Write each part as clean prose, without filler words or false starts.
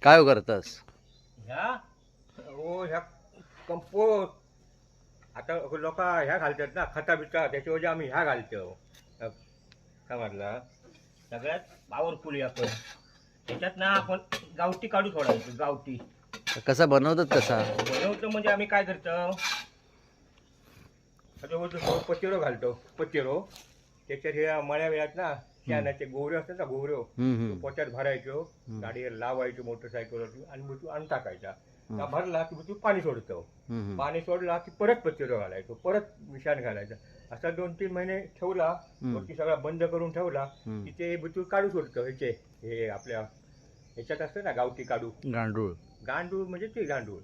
काय करतस? ह्या ह्या कंपोस्ट आता लोक ह्या घालतात ना, खता बिता, त्याच्याऐवजी आम्ही ह्या घालतो. काय म्हटलं, सगळ्यात पॉवरफुल आपण त्याच्यात ना आपण गावठी काढू सोडायचं. गावठी कसा बनवतात कसा? बनवतो म्हणजे आम्ही काय करतो, पचेरो घालतो. पचेरो त्याच्यात हे मळ्या वेळात ना त्याचे गोवरे असतात ना, गोवरे पोत्यात भरायचो, गाडीवर लावायचो मोटरसायकलवरती आणि मग तू आणून टाकायचा. का भरला की तू पाणी सोडतो. पाणी सोडला की परत पचेरो घालायचो, परत मिशान घालायचं. असा 2-3 महिने ठेवला, वरती सगळा बंद करून ठेवला की ते बिचूळ काढू सोडतो. ह्याचे हे आपल्या ह्याच्यात असतं ना गावठी काढू, गांडूळ. गांडूळ म्हणजे ते गांडूळ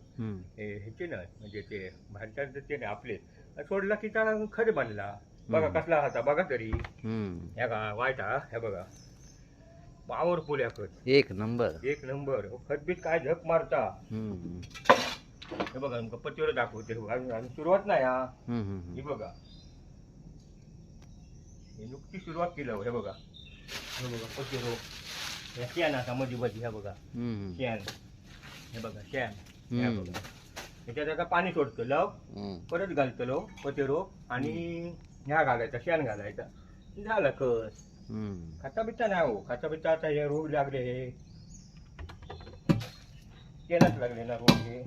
ह्याचे ना, म्हणजे ते भारतात ते ना आपले सोडला की त्याला खरे बनला. बघा कसला होता बघा तरी. ह्या का वाईट हा, हे बघा पॉवरफुल ह्या खत, एक नंबर. एक नंबर. खतबीत काय झक मारता. हे बघा पचेरो दाखवते. आणि सुरुवात नाही हा, हे बघा हे नुकती सुरुवात केलं. हे बघा, हे बघा पचेरो, ह्या शेण आता मध्ये मध्ये, ह्या बघा शेण, हे बघा शेण, ह्या बघा. ह्याच्यात आता पाणी सोडतो लव, परत घालतलो पचेरो आणि ह्या घालायचा, शेण घालायचा, झालं कस. खाता बित्ता नाही हो, खाता बित्ता आता हे रोग लागले, हे शेणच लागले ना रोग हे.